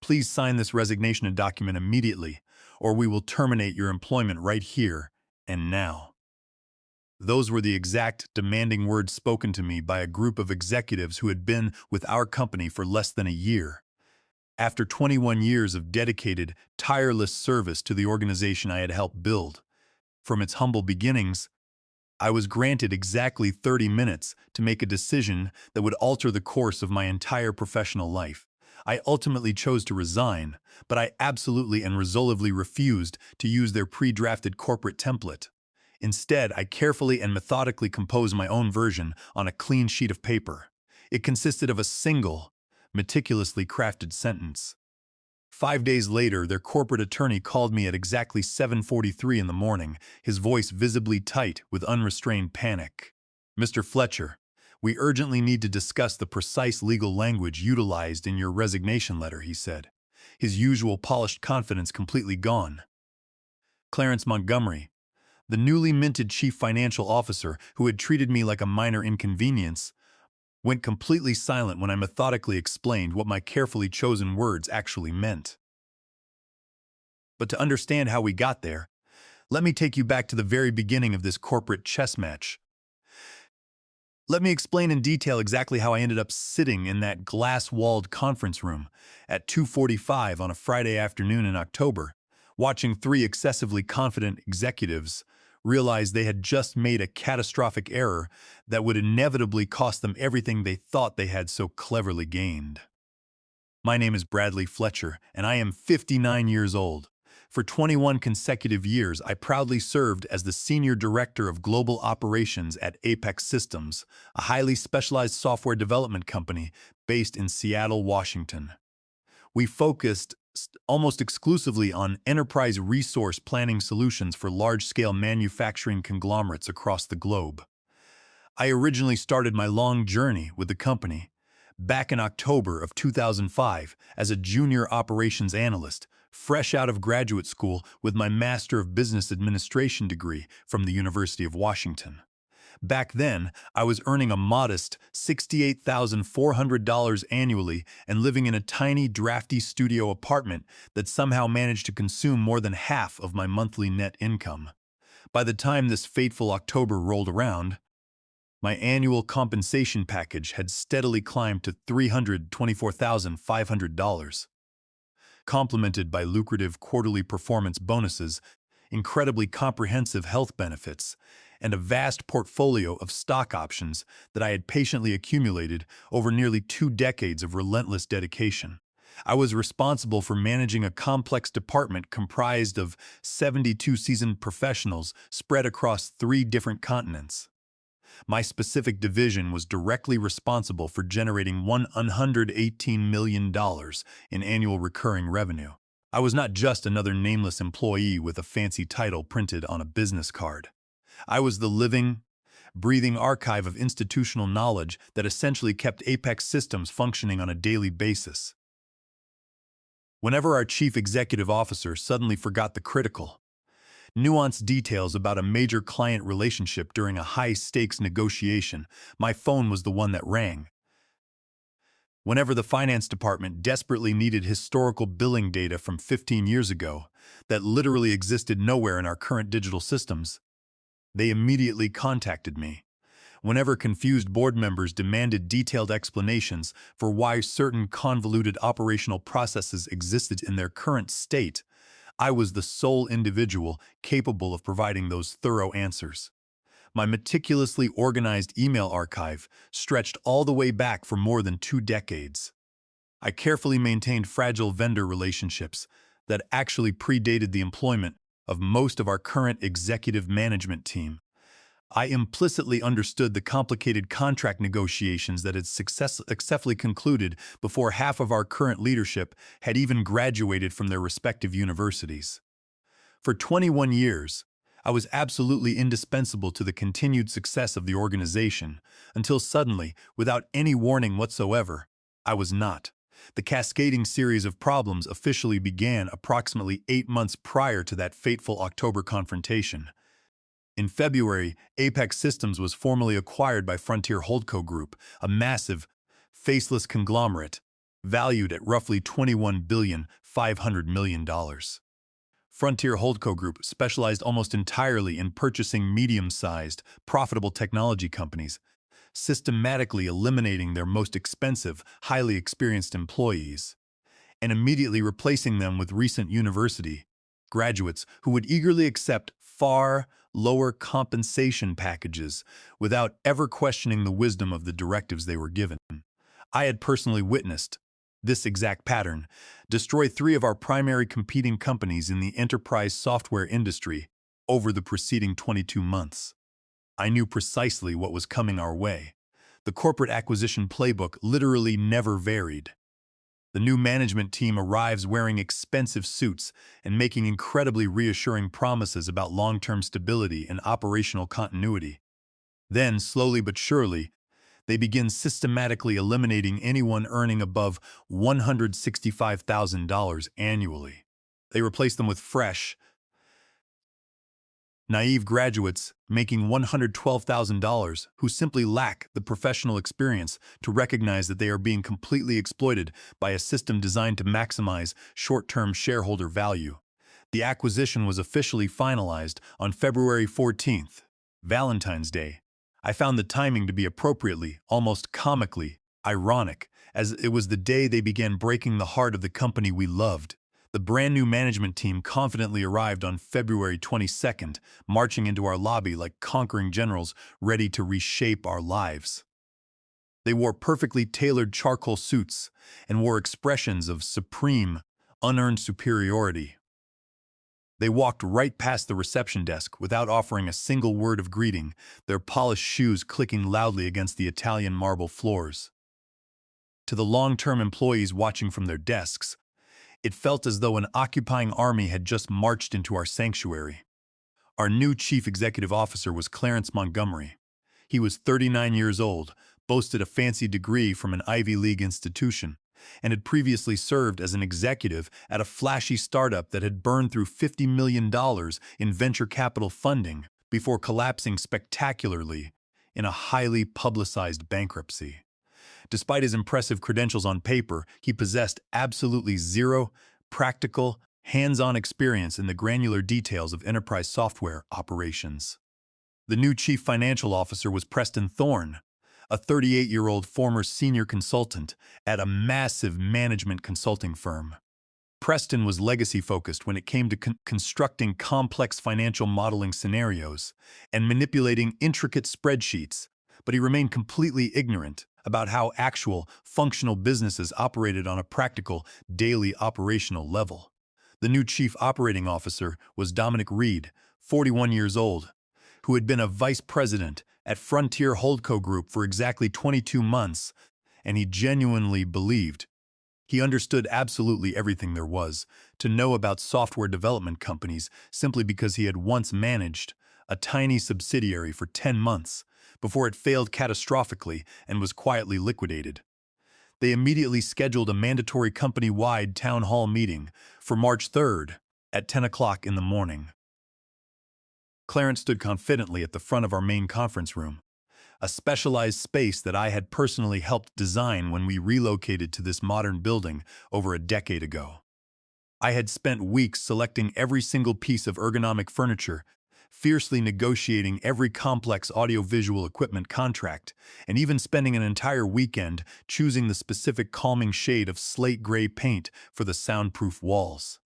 Please sign this resignation document immediately, or we will terminate your employment right here and now. Those were the exact demanding words spoken to me by a group of executives who had been with our company for less than a year. After 21 years of dedicated, tireless service to the organization I had helped build, from its humble beginnings, I was granted exactly 30 minutes to make a decision that would alter the course of my entire professional life. I ultimately chose to resign, but I absolutely and resolutely refused to use their pre-drafted corporate template. Instead, I carefully and methodically composed my own version on a clean sheet of paper. It consisted of a single, meticulously crafted sentence. 5 days later, their corporate attorney called me at exactly 7:43 in the morning, his voice visibly tight with unrestrained panic. "Mr. Fletcher, we urgently need to discuss the precise legal language utilized in your resignation letter," he said, his usual polished confidence completely gone. Clarence Montgomery, the newly minted chief financial officer who had treated me like a minor inconvenience, went completely silent when I methodically explained what my carefully chosen words actually meant. But to understand how we got there, let me take you back to the very beginning of this corporate chess match. Let me explain in detail exactly how I ended up sitting in that glass-walled conference room at 2:45 on a Friday afternoon in October, watching three excessively confident executives realize they had just made a catastrophic error that would inevitably cost them everything they thought they had so cleverly gained. My name is Bradley Fletcher, and I am 59 years old. For 21 consecutive years, I proudly served as the Senior Director of Global Operations at Apex Systems, a highly specialized software development company based in Seattle, Washington. We focused almost exclusively on enterprise resource planning solutions for large-scale manufacturing conglomerates across the globe. I originally started my long journey with the company back in October of 2005 as a junior operations analyst, fresh out of graduate school with my Master of Business Administration degree from the University of Washington. Back then, I was earning a modest $68,400 annually and living in a tiny, drafty studio apartment that somehow managed to consume more than half of my monthly net income. By the time this fateful October rolled around, my annual compensation package had steadily climbed to $324,500, complemented by lucrative quarterly performance bonuses, incredibly comprehensive health benefits, and a vast portfolio of stock options that I had patiently accumulated over nearly 2 decades of relentless dedication. I was responsible for managing a complex department comprised of 72 seasoned professionals spread across 3 different continents. My specific division was directly responsible for generating $118 million in annual recurring revenue. I was not just another nameless employee with a fancy title printed on a business card. I was the living, breathing archive of institutional knowledge that essentially kept Apex Systems functioning on a daily basis. Whenever our chief executive officer suddenly forgot the critical, nuanced details about a major client relationship during a high-stakes negotiation, my phone was the one that rang. Whenever the finance department desperately needed historical billing data from 15 years ago that literally existed nowhere in our current digital systems, they immediately contacted me. Whenever confused board members demanded detailed explanations for why certain convoluted operational processes existed in their current state, I was the sole individual capable of providing those thorough answers. My meticulously organized email archive stretched all the way back for more than 2 decades. I carefully maintained fragile vendor relationships that actually predated the employment of most of our current executive management team. I implicitly understood the complicated contract negotiations that had successfully concluded before half of our current leadership had even graduated from their respective universities. For 21 years, I was absolutely indispensable to the continued success of the organization, until suddenly, without any warning whatsoever, I was not. The cascading series of problems officially began approximately 8 months prior to that fateful October confrontation. In February, Apex Systems was formally acquired by Frontier Holdco Group, a massive, faceless conglomerate valued at roughly $21,500,000,000. Frontier Holdco Group specialized almost entirely in purchasing medium-sized, profitable technology companies, systematically eliminating their most expensive, highly experienced employees, and immediately replacing them with recent university graduates who would eagerly accept far lower compensation packages without ever questioning the wisdom of the directives they were given. I had personally witnessed this exact pattern destroy three of our primary competing companies in the enterprise software industry over the preceding 22 months. I knew precisely what was coming our way. The corporate acquisition playbook literally never varied. The new management team arrives wearing expensive suits and making incredibly reassuring promises about long-term stability and operational continuity. Then, slowly but surely, they begin systematically eliminating anyone earning above $165,000 annually. They replace them with fresh, naive graduates making $112,000 who simply lack the professional experience to recognize that they are being completely exploited by a system designed to maximize short-term shareholder value. The acquisition was officially finalized on February 14th, Valentine's Day. I found the timing to be appropriately, almost comically, ironic, as it was the day they began breaking the heart of the company we loved. The brand new management team confidently arrived on February 22nd, marching into our lobby like conquering generals ready to reshape our lives. They wore perfectly tailored charcoal suits and wore expressions of supreme, unearned superiority. They walked right past the reception desk without offering a single word of greeting, their polished shoes clicking loudly against the Italian marble floors. To the long-term employees watching from their desks, it felt as though an occupying army had just marched into our sanctuary. Our new chief executive officer was Clarence Montgomery. He was 39 years old, boasted a fancy degree from an Ivy League institution, and had previously served as an executive at a flashy startup that had burned through $50 million in venture capital funding before collapsing spectacularly in a highly publicized bankruptcy. Despite his impressive credentials on paper, he possessed absolutely zero practical, hands-on experience in the granular details of enterprise software operations. The new chief financial officer was Preston Thorne, a 38-year-old former senior consultant at a massive management consulting firm. Preston was legacy-focused when it came to constructing complex financial modeling scenarios and manipulating intricate spreadsheets, but he remained completely ignorant about how actual, functional businesses operated on a practical, daily operational level. The new chief operating officer was Dominic Reed, 41 years old, who had been a vice president at Frontier Holdco Group for exactly 22 months, and he genuinely believed he understood absolutely everything there was to know about software development companies simply because he had once managed a tiny subsidiary for 10 months before it failed catastrophically and was quietly liquidated. They immediately scheduled a mandatory company-wide town hall meeting for March 3rd at 10 o'clock in the morning. Clarence stood confidently at the front of our main conference room, a specialized space that I had personally helped design when we relocated to this modern building over a decade ago. I had spent weeks selecting every single piece of ergonomic furniture, fiercely negotiating every complex audiovisual equipment contract, and even spending an entire weekend choosing the specific calming shade of slate gray paint for the soundproof walls.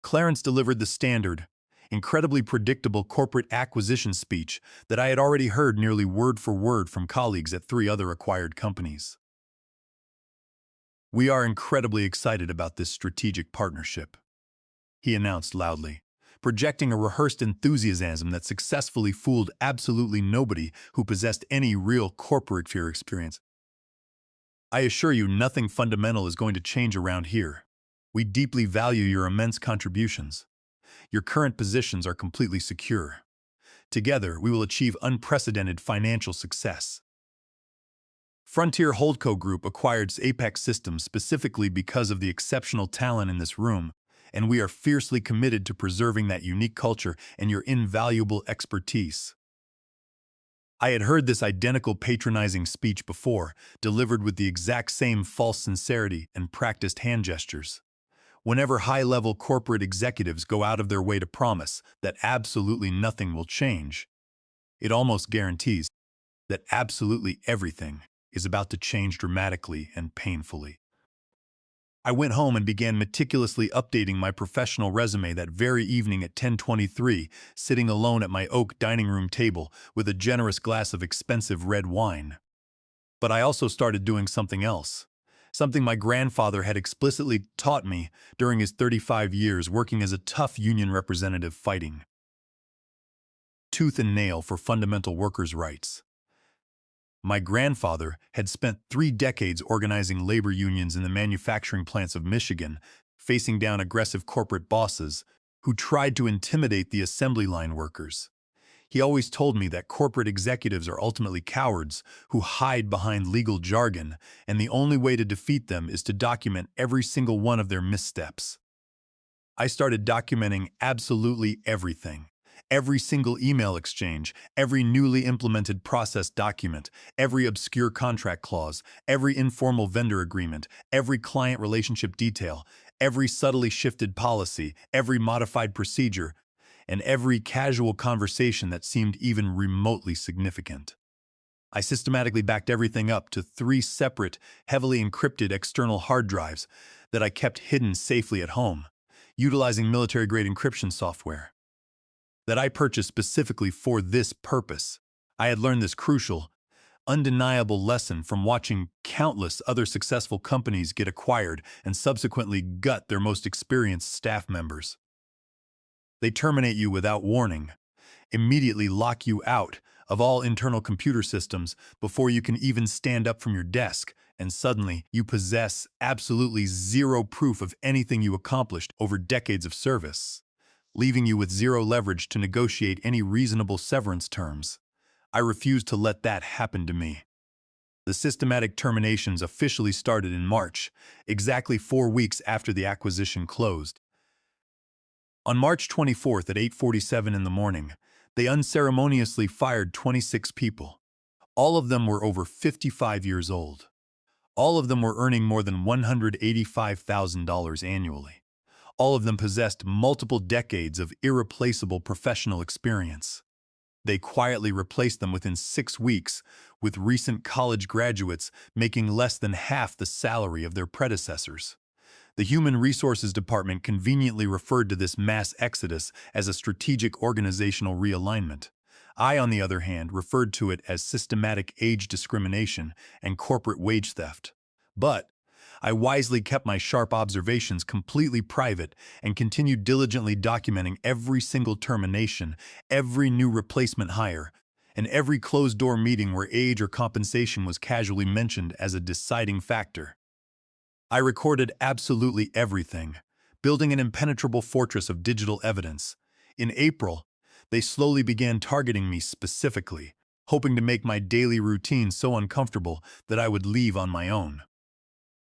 Clarence delivered the standard, incredibly predictable corporate acquisition speech that I had already heard nearly word for word from colleagues at 3 other acquired companies. "We are incredibly excited about this strategic partnership," he announced loudly, projecting a rehearsed enthusiasm that successfully fooled absolutely nobody who possessed any real corporate fear experience. "I assure you nothing fundamental is going to change around here. We deeply value your immense contributions. Your current positions are completely secure. Together, we will achieve unprecedented financial success." Frontier Holdco Group acquired Apex Systems specifically because of the exceptional talent in this room, and we are fiercely committed to preserving that unique culture and your invaluable expertise. I had heard this identical patronizing speech before, delivered with the exact same false sincerity and practiced hand gestures. Whenever high-level corporate executives go out of their way to promise that absolutely nothing will change, it almost guarantees that absolutely everything is about to change dramatically and painfully. I went home and began meticulously updating my professional resume that very evening at 10:23, sitting alone at my oak dining room table with a generous glass of expensive red wine. But I also started doing something else, something my grandfather had explicitly taught me during his 35 years working as a tough union representative fighting tooth and nail for fundamental workers' rights. My grandfather had spent 3 decades organizing labor unions in the manufacturing plants of Michigan, facing down aggressive corporate bosses who tried to intimidate the assembly line workers. He always told me that corporate executives are ultimately cowards who hide behind legal jargon, and the only way to defeat them is to document every single one of their missteps. I started documenting absolutely everything. Every single email exchange, every newly implemented process document, every obscure contract clause, every informal vendor agreement, every client relationship detail, every subtly shifted policy, every modified procedure, and every casual conversation that seemed even remotely significant. I systematically backed everything up to 3 separate, heavily encrypted external hard drives that I kept hidden safely at home, utilizing military-grade encryption software that I purchased specifically for this purpose. I had learned this crucial, undeniable lesson from watching countless other successful companies get acquired and subsequently gut their most experienced staff members. They terminate you without warning, immediately lock you out of all internal computer systems before you can even stand up from your desk, and suddenly you possess absolutely zero proof of anything you accomplished over decades of service, leaving you with zero leverage to negotiate any reasonable severance terms. I refused to let that happen to me. The systematic terminations officially started in March, exactly 4 weeks after the acquisition closed. On March 24th at 8:47 in the morning, they unceremoniously fired 26 people. All of them were over 55 years old. All of them were earning more than $185,000 annually. All of them possessed multiple decades of irreplaceable professional experience. They quietly replaced them within 6 weeks, with recent college graduates making less than half the salary of their predecessors. The Human Resources Department conveniently referred to this mass exodus as a strategic organizational realignment. I, on the other hand, referred to it as systematic age discrimination and corporate wage theft. But I wisely kept my sharp observations completely private and continued diligently documenting every single termination, every new replacement hire, and every closed-door meeting where age or compensation was casually mentioned as a deciding factor. I recorded absolutely everything, building an impenetrable fortress of digital evidence. In April, they slowly began targeting me specifically, hoping to make my daily routine so uncomfortable that I would leave on my own.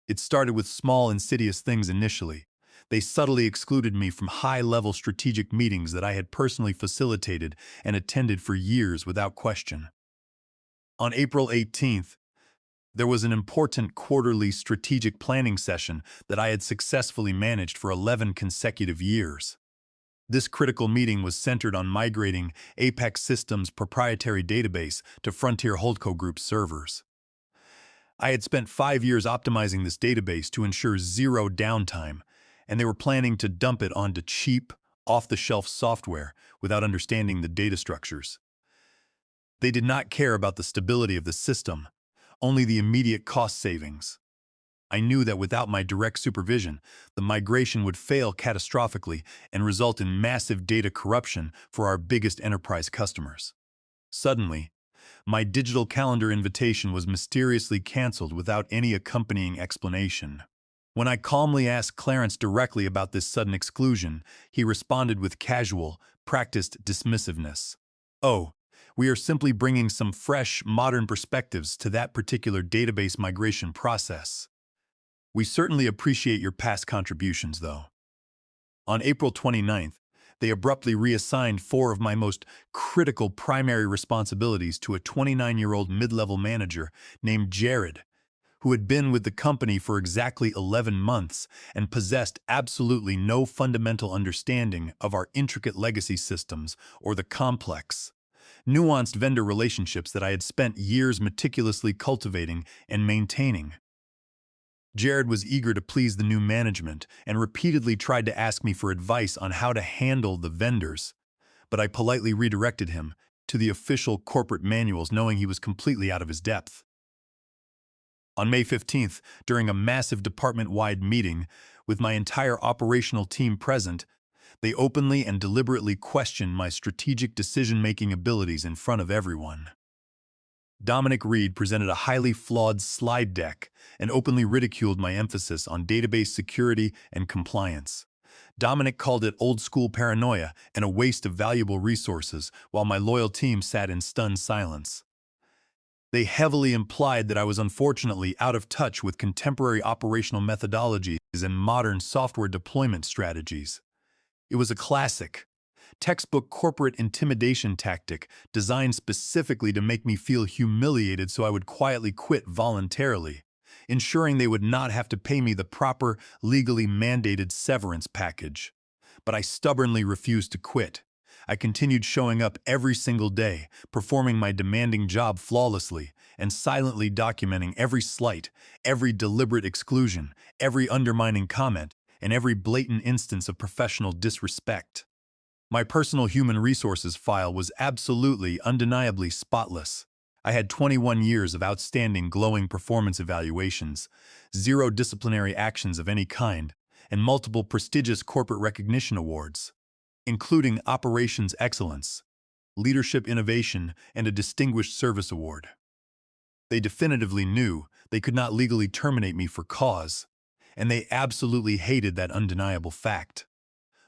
It started with small, insidious things initially. They subtly excluded me from high-level strategic meetings that I had personally facilitated and attended for years without question. On April 18th, there was an important quarterly strategic planning session that I had successfully managed for 11 consecutive years. This critical meeting was centered on migrating Apex Systems' proprietary database to Frontier Holdco Group servers. I had spent 5 years optimizing this database to ensure zero downtime, and they were planning to dump it onto cheap, off-the-shelf software without understanding the data structures. They did not care about the stability of the system, only the immediate cost savings. I knew that without my direct supervision, the migration would fail catastrophically and result in massive data corruption for our biggest enterprise customers. Suddenly, my digital calendar invitation was mysteriously canceled without any accompanying explanation. When I calmly asked Clarence directly about this sudden exclusion, he responded with casual, practiced dismissiveness. "Oh, we are simply bringing some fresh, modern perspectives to that particular database migration process. We certainly appreciate your past contributions, though." On April 29th, They abruptly reassigned four of my most critical primary responsibilities to a 29-year-old mid-level manager named Jared, who had been with the company for exactly 11 months and possessed absolutely no fundamental understanding of our intricate legacy systems or the complex, nuanced vendor relationships that I had spent years meticulously cultivating and maintaining. Jared was eager to please the new management and repeatedly tried to ask me for advice on how to handle the vendors, but I politely redirected him to the official corporate manuals, knowing he was completely out of his depth. On May 15th, during a massive department-wide meeting with my entire operational team present, they openly and deliberately questioned my strategic decision-making abilities in front of everyone. Dominic Reed presented a highly flawed slide deck and openly ridiculed my emphasis on database security and compliance. Dominic called it old-school paranoia and a waste of valuable resources, while my loyal team sat in stunned silence. They heavily implied that I was unfortunately out of touch with contemporary operational methodologies and modern software deployment strategies. It was a classic, textbook corporate intimidation tactic designed specifically to make me feel humiliated so I would quietly quit voluntarily, ensuring they would not have to pay me the proper, legally mandated severance package. But I stubbornly refused to quit. I continued showing up every single day, performing my demanding job flawlessly, and silently documenting every slight, every deliberate exclusion, every undermining comment, and every blatant instance of professional disrespect. My personal human resources file was absolutely, undeniably spotless. I had 21 years of outstanding glowing performance evaluations, 0 disciplinary actions of any kind, and multiple prestigious corporate recognition awards, including Operations Excellence, Leadership Innovation, and a Distinguished Service Award. They definitively knew they could not legally terminate me for cause, and they absolutely hated that undeniable fact.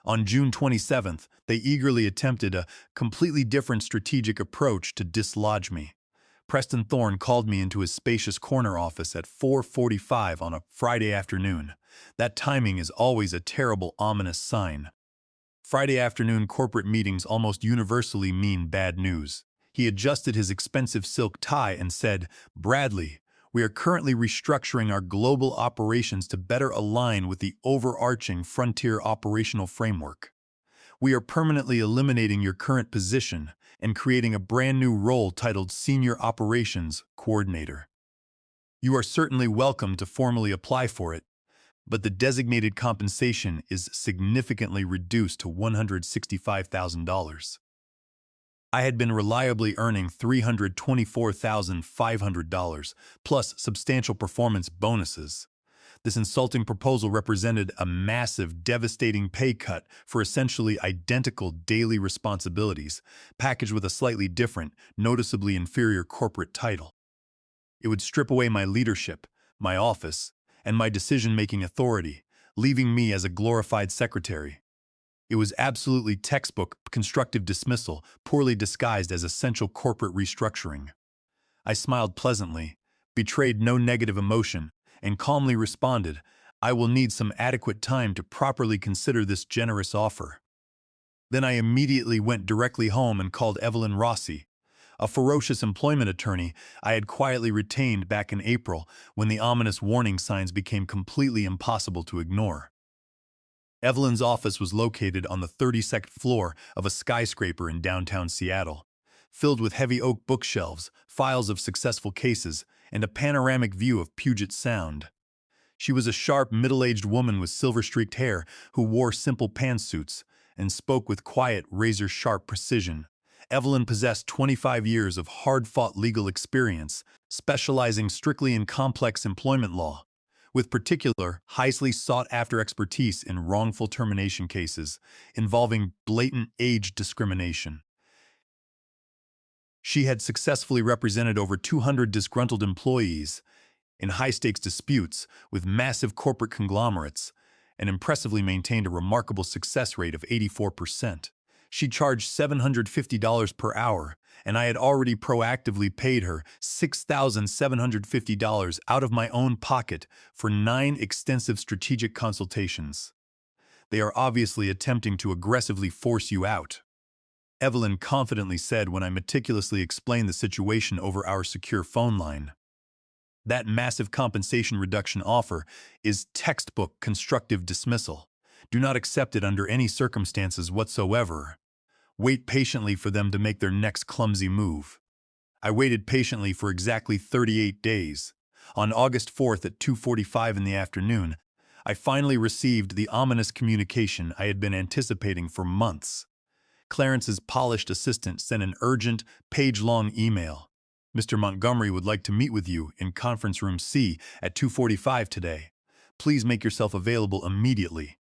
On June 27th, they eagerly attempted a completely different strategic approach to dislodge me. Preston Thorne called me into his spacious corner office at 4:45 on a Friday afternoon. That timing is always a terrible, ominous sign. Friday afternoon corporate meetings almost universally mean bad news. He adjusted his expensive silk tie and said, "Bradley, we are currently restructuring our global operations to better align with the overarching frontier operational framework. We are permanently eliminating your current position and creating a brand new role titled Senior Operations Coordinator. You are certainly welcome to formally apply for it, but the designated compensation is significantly reduced to $165,000. I had been reliably earning $324,500, plus substantial performance bonuses. This insulting proposal represented a massive, devastating pay cut for essentially identical daily responsibilities, packaged with a slightly different, noticeably inferior corporate title. It would strip away my leadership, my office, and my decision-making authority, leaving me as a glorified secretary. It was absolutely textbook constructive dismissal, poorly disguised as essential corporate restructuring. I smiled pleasantly, betrayed no negative emotion, and calmly responded, "I will need some adequate time to properly consider this generous offer." Then I immediately went directly home and called Evelyn Rossi, a ferocious employment attorney I had quietly retained back in April when the ominous warning signs became completely impossible to ignore. Evelyn's office was located on the 32nd floor of a skyscraper in downtown Seattle, filled with heavy oak bookshelves, files of successful cases, and a panoramic view of Puget Sound. She was a sharp, middle-aged woman with silver-streaked hair who wore simple pantsuits and spoke with quiet, razor-sharp precision. Evelyn possessed 25 years of hard-fought legal experience, specializing strictly in complex employment law, with particular, highly sought-after expertise in wrongful termination cases involving blatant age discrimination. She had successfully represented over 200 disgruntled employees in high-stakes disputes with massive corporate conglomerates and impressively maintained a remarkable success rate of 84%. She charged $750 per hour, and I had already proactively paid her $6,750 out of my own pocket for 9 extensive strategic consultations. They are obviously attempting to aggressively force you out," Evelyn confidently said when I meticulously explained the situation over our secure phone line. "That massive compensation reduction offer is textbook constructive dismissal. Do not accept it under any circumstances whatsoever. Wait patiently for them to make their next clumsy move." I waited patiently for exactly 38 days. On August 4th at 2:45 in the afternoon, I finally received the ominous communication I had been anticipating for months. Clarence's polished assistant sent an urgent, page-long email. "Mr. Montgomery would like to meet with you in conference room C at 2:45 today. Please make yourself available immediately."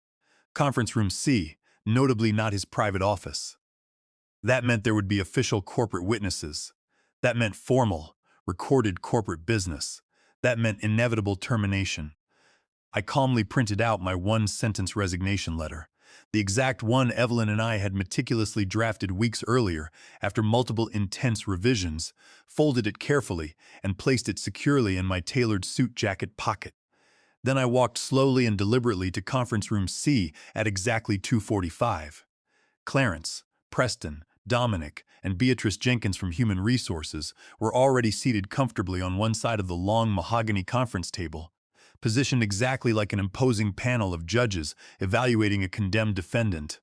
Conference room C, notably not his private office. That meant there would be official corporate witnesses. That meant formal, recorded corporate business. That meant inevitable termination. I calmly printed out my one-sentence resignation letter, the exact one Evelyn and I had meticulously drafted weeks earlier after multiple intense revisions, folded it carefully, and placed it securely in my tailored suit jacket pocket. Then I walked slowly and deliberately to conference room C at exactly 2:45. Clarence, Preston, Dominic, and Beatrice Jenkins from Human Resources were already seated comfortably on one side of the long mahogany conference table, positioned exactly like an imposing panel of judges evaluating a condemned defendant.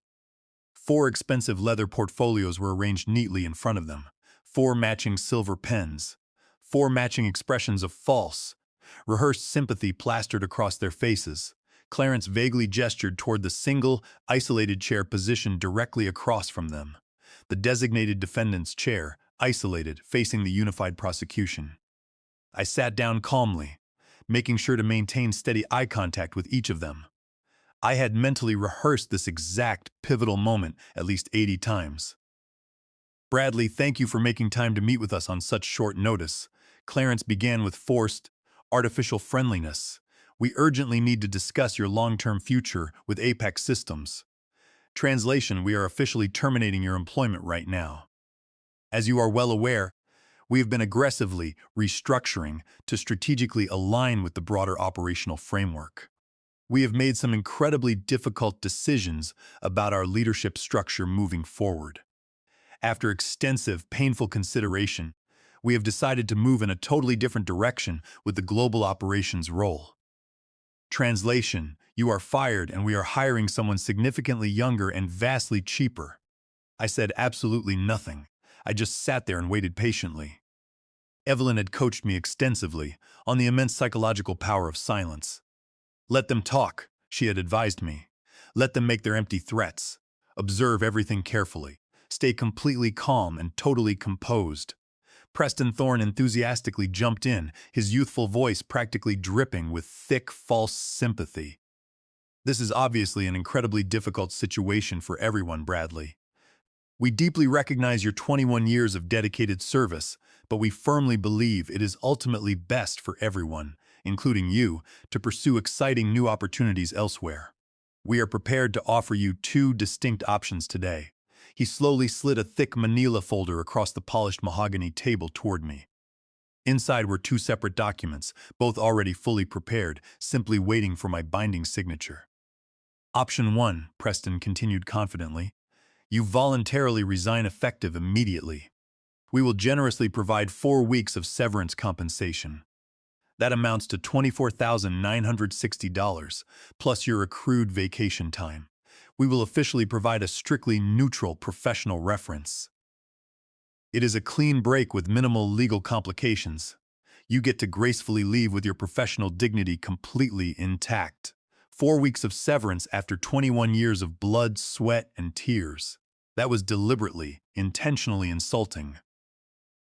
4 expensive leather portfolios were arranged neatly in front of them, 4 matching silver pens, 4 matching expressions of false, rehearsed sympathy plastered across their faces. Clarence vaguely gestured toward the single, isolated chair positioned directly across from them. The designated defendant's chair, isolated, facing the unified prosecution. I sat down calmly, making sure to maintain steady eye contact with each of them. I had mentally rehearsed this exact, pivotal moment at least 80 times. "Bradley, thank you for making time to meet with us on such short notice." Clarence began with forced, artificial friendliness. "We urgently need to discuss your long-term future with Apex Systems." Translation: we are officially terminating your employment right now. As you are well aware, we have been aggressively restructuring to strategically align with the broader operational framework. We have made some incredibly difficult decisions about our leadership structure moving forward. After extensive, painful consideration, we have decided to move in a totally different direction with the global operations role. Translation: you are fired and we are hiring someone significantly younger and vastly cheaper. I said absolutely nothing. I just sat there and waited patiently. Evelyn had coached me extensively on the immense psychological power of silence. "Let them talk," she had advised me. "Let them make their empty threats. Observe everything carefully. Stay completely calm and totally composed." Preston Thorne enthusiastically jumped in, his youthful voice practically dripping with thick, false sympathy. "This is obviously an incredibly difficult situation for everyone, Bradley. We deeply recognize your 21 years of dedicated service, but we firmly believe it is ultimately best for everyone, including you, to pursue exciting new opportunities elsewhere. We are prepared to offer you 2 distinct options today." He slowly slid a thick manila folder across the polished mahogany table toward me. Inside were 2 separate documents, both already fully prepared, simply waiting for my binding signature. "Option 1, Preston continued confidently. You voluntarily resign effective immediately. We will generously provide 4 weeks of severance compensation. That amounts to $24,960, plus your accrued vacation time. We will officially provide a strictly neutral professional reference. It is a clean break with minimal legal complications. You get to gracefully leave with your professional dignity completely intact. 4 weeks of severance after 21 years of blood, sweat, and tears. That was deliberately, intentionally insulting.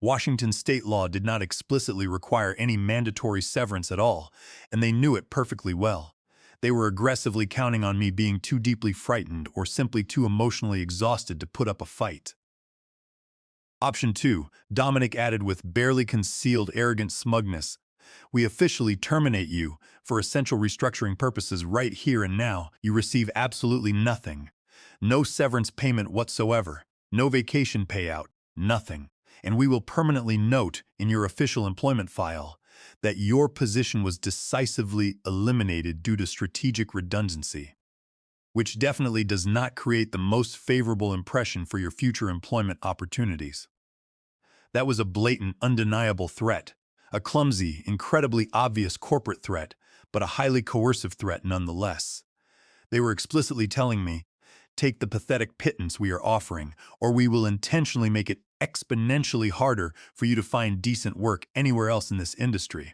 Washington state law did not explicitly require any mandatory severance at all, and they knew it perfectly well. They were aggressively counting on me being too deeply frightened or simply too emotionally exhausted to put up a fight. Option 2, Dominic added with barely concealed arrogant smugness. We officially terminate you for essential restructuring purposes right here and now. You receive absolutely nothing. No severance payment whatsoever. No vacation payout. Nothing. And we will permanently note in your official employment file that your position was decisively eliminated due to strategic redundancy. which definitely does not create the most favorable impression for your future employment opportunities. That was a blatant, undeniable threat, a clumsy, incredibly obvious corporate threat, but a highly coercive threat nonetheless. They were explicitly telling me, take the pathetic pittance we are offering, or we will intentionally make it exponentially harder for you to find decent work anywhere else in this industry.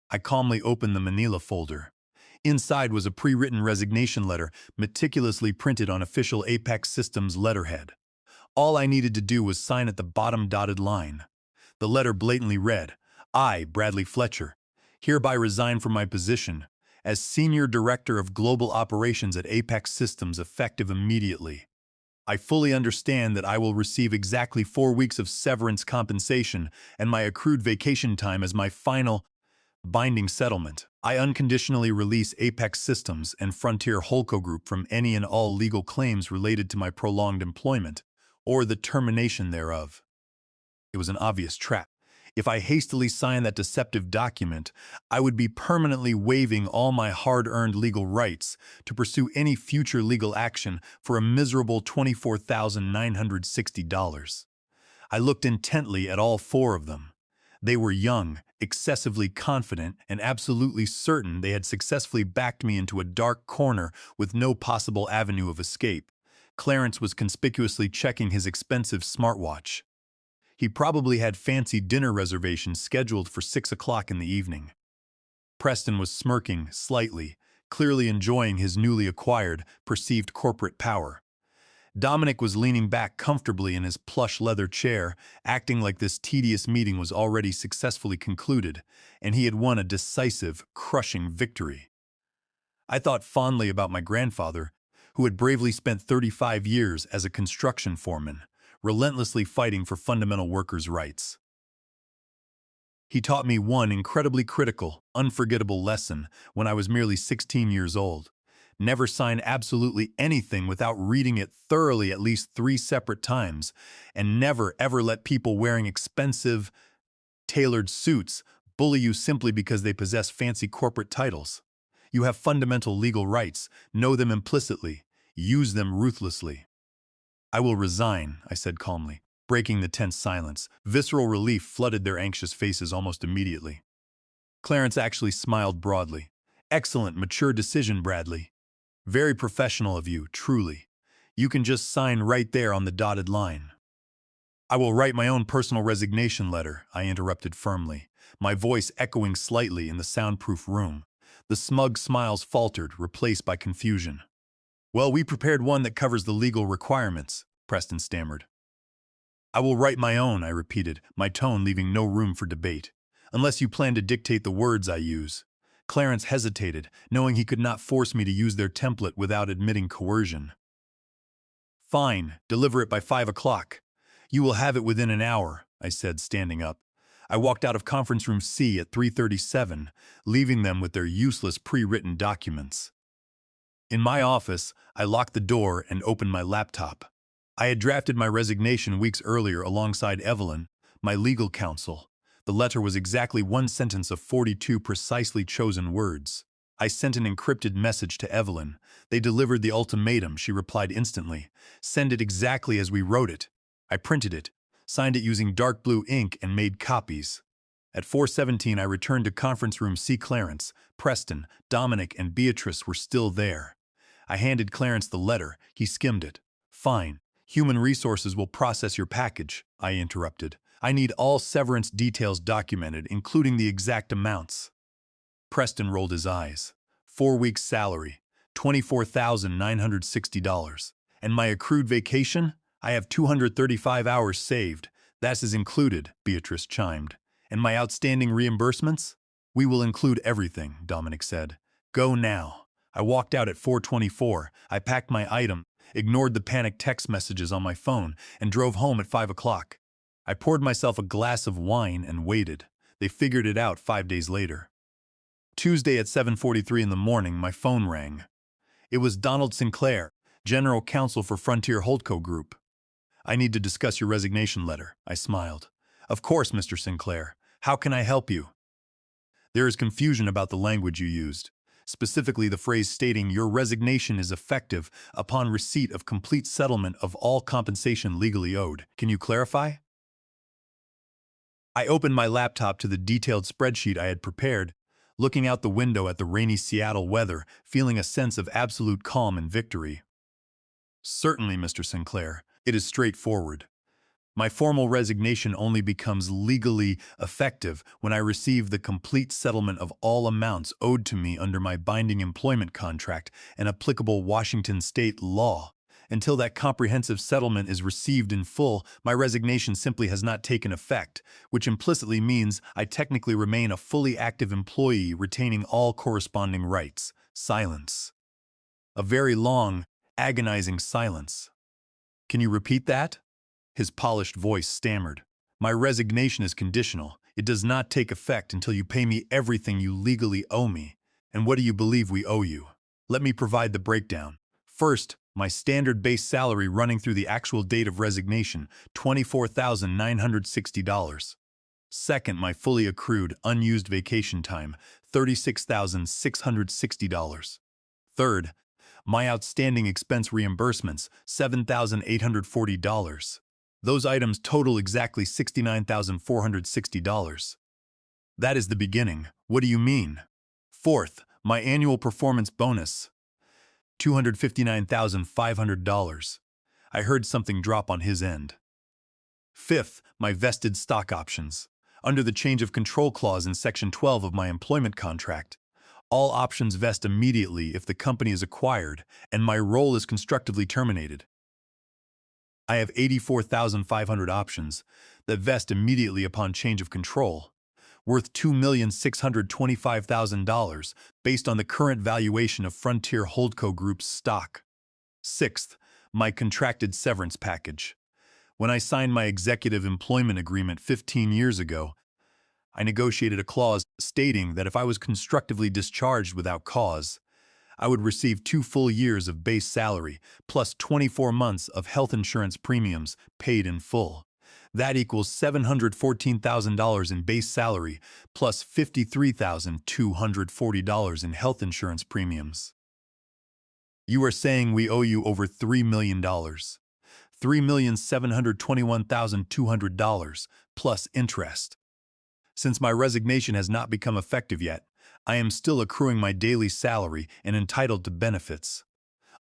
I calmly opened the manila folder. Inside was a pre-written resignation letter meticulously printed on official Apex Systems letterhead. All I needed to do was sign at the bottom dotted line. The letter blatantly read, I, Bradley Fletcher, hereby resign from my position as Senior Director of Global Operations at Apex Systems effective immediately. I fully understand that I will receive exactly 4 weeks of severance compensation and my accrued vacation time as my final binding settlement. I unconditionally release Apex Systems and Frontier Holco Group from any and all legal claims related to my prolonged employment or the termination thereof. It was an obvious trap. If I hastily signed that deceptive document, I would be permanently waiving all my hard-earned legal rights to pursue any future legal action for a miserable $24,960. I looked intently at all 4 of them. They were young, excessively confident, and absolutely certain they had successfully backed me into a dark corner with no possible avenue of escape. Clarence was conspicuously checking his expensive smartwatch. He probably had fancy dinner reservations scheduled for 6 o'clock in the evening. Preston was smirking slightly, clearly enjoying his newly acquired, perceived corporate power. Dominic was leaning back comfortably in his plush leather chair, acting like this tedious meeting was already successfully concluded, and he had won a decisive, crushing victory. I thought fondly about my grandfather, who had bravely spent 35 years as a construction foreman, relentlessly fighting for fundamental workers' rights. He taught me one incredibly critical, unforgettable lesson when I was merely 16 years old. Never sign absolutely anything without reading it thoroughly at least 3 separate times, and never ever let people wearing expensive, tailored suits bully you simply because they possess fancy corporate titles. You have fundamental legal rights, know them implicitly, use them ruthlessly. I will resign, I said calmly, breaking the tense silence. Visceral relief flooded their anxious faces almost immediately. Clarence actually smiled broadly. Excellent, mature decision, Bradley. Very professional of you, truly. You can just sign right there on the dotted line. I will write my own personal resignation letter, I interrupted firmly, my voice echoing slightly in the soundproof room. The smug smiles faltered, replaced by confusion. Well, we prepared one that covers the legal requirements, Preston stammered. I will write my own, I repeated, my tone leaving no room for debate. Unless you plan to dictate the words I use. Clarence hesitated, knowing he could not force me to use their template without admitting coercion. Fine, deliver it by 5 o'clock. You will have it within an hour, I said, standing up. I walked out of conference room C at 3:37, leaving them with their useless pre-written documents. In my office, I locked the door and opened my laptop. I had drafted my resignation weeks earlier alongside Evelyn, my legal counsel. The letter was exactly 1 sentence of 42 precisely chosen words. I sent an encrypted message to Evelyn. They delivered the ultimatum. She replied instantly. Send it exactly as we wrote it. I printed it, signed it using dark blue ink, and made copies. At 4:17, I returned to conference room C. Clarence, Preston, Dominic, and Beatrice were still there. I handed Clarence the letter. He skimmed it. Fine. Human Resources will process your package, I interrupted. I need all severance details documented, including the exact amounts. Preston rolled his eyes. 4 weeks' salary, $24,960. And my accrued vacation? I have 235 hours saved. That is included, Beatrice chimed. And my outstanding reimbursements? We will include everything, Dominic said. Go now. I walked out at 4:24. I packed my item, ignored the panicked text messages on my phone, and drove home at 5 o'clock. I poured myself a glass of wine and waited. They figured it out 5 days later. Tuesday at 7:43 in the morning, my phone rang. It was Donald Sinclair, General Counsel for Frontier Holdco Group. I need to discuss your resignation letter, I smiled. Of course, Mr. Sinclair. How can I help you? There is confusion about the language you used. specifically the phrase stating your resignation is effective upon receipt of complete settlement of all compensation legally owed. Can you clarify? I opened my laptop to the detailed spreadsheet I had prepared, looking out the window at the rainy Seattle weather, feeling a sense of absolute calm and victory. Certainly, Mr. Sinclair, it is straightforward. My formal resignation only becomes legally effective when I receive the complete settlement of all amounts owed to me under my binding employment contract and applicable Washington state law. Until that comprehensive settlement is received in full, my resignation simply has not taken effect, which implicitly means I technically remain a fully active employee retaining all corresponding rights. Silence. A very long, agonizing silence. Can you repeat that? His polished voice stammered. My resignation is conditional. It does not take effect until you pay me everything you legally owe me. And what do you believe we owe you? Let me provide the breakdown. First, my standard base salary running through the actual date of resignation, $24,960. Second, my fully accrued, unused vacation time, $36,660. Third, my outstanding expense reimbursements, $7,840. Those items total exactly $69,460. That is the beginning. What do you mean? Fourth, my annual performance bonus, $259,500. I heard something drop on his end. Fifth, my vested stock options. Under the change of control clause in Section 12 of my employment contract, all options vest immediately if the company is acquired and my role is constructively terminated. I have 84,500 options that vest immediately upon change of control, worth $2,625,000 based on the current valuation of Frontier Holdco Group's stock. Sixth, my contracted severance package. When I signed my executive employment agreement 15 years ago, I negotiated a clause stating that if I was constructively discharged without cause, I would receive 2 full years of base salary plus 24 months of health insurance premiums paid in full. That equals $714,000 in base salary plus $53,240 in health insurance premiums. You are saying we owe you over $3 million. $3,721,200 plus interest. Since my resignation has not become effective yet, I am still accruing my daily salary and entitled to benefits.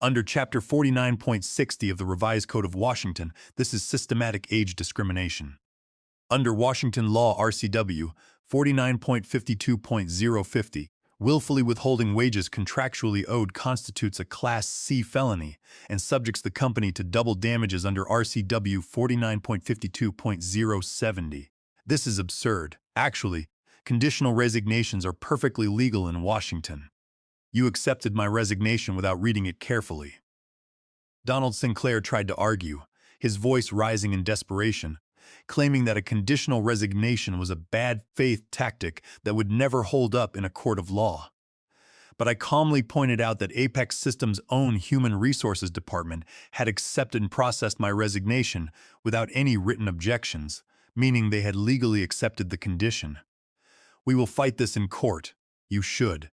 Under Chapter 49.60 of the Revised Code of Washington, this is systematic age discrimination. Under Washington Law RCW 49.52.050, willfully withholding wages contractually owed constitutes a Class C felony and subjects the company to double damages under RCW 49.52.070. This is absurd. Actually, conditional resignations are perfectly legal in Washington. You accepted my resignation without reading it carefully. Donald Sinclair tried to argue, his voice rising in desperation, claiming that a conditional resignation was a bad faith tactic that would never hold up in a court of law. But I calmly pointed out that Apex Systems' own Human Resources Department had accepted and processed my resignation without any written objections, meaning they had legally accepted the condition. We will fight this in court. You should.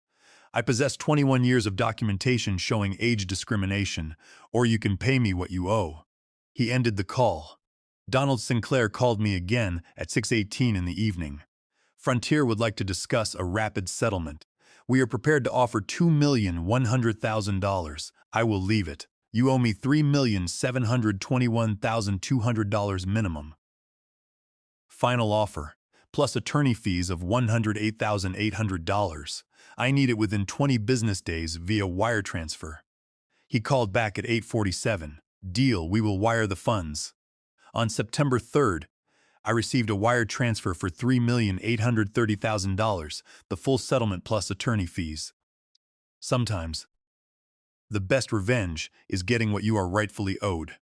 I possess 21 years of documentation showing age discrimination, or you can pay me what you owe. He ended the call. Donald Sinclair called me again at 6:18 in the evening. Frontier would like to discuss a rapid settlement. We are prepared to offer $2,100,000. I will leave it. You owe me $3,721,200 minimum. Final offer, plus attorney fees of $108,800. I need it within 20 business days via wire transfer. He called back at 8:47. Deal, we will wire the funds. On September 3rd, I received a wire transfer for $3,830,000, the full settlement plus attorney fees. Sometimes, the best revenge is getting what you are rightfully owed.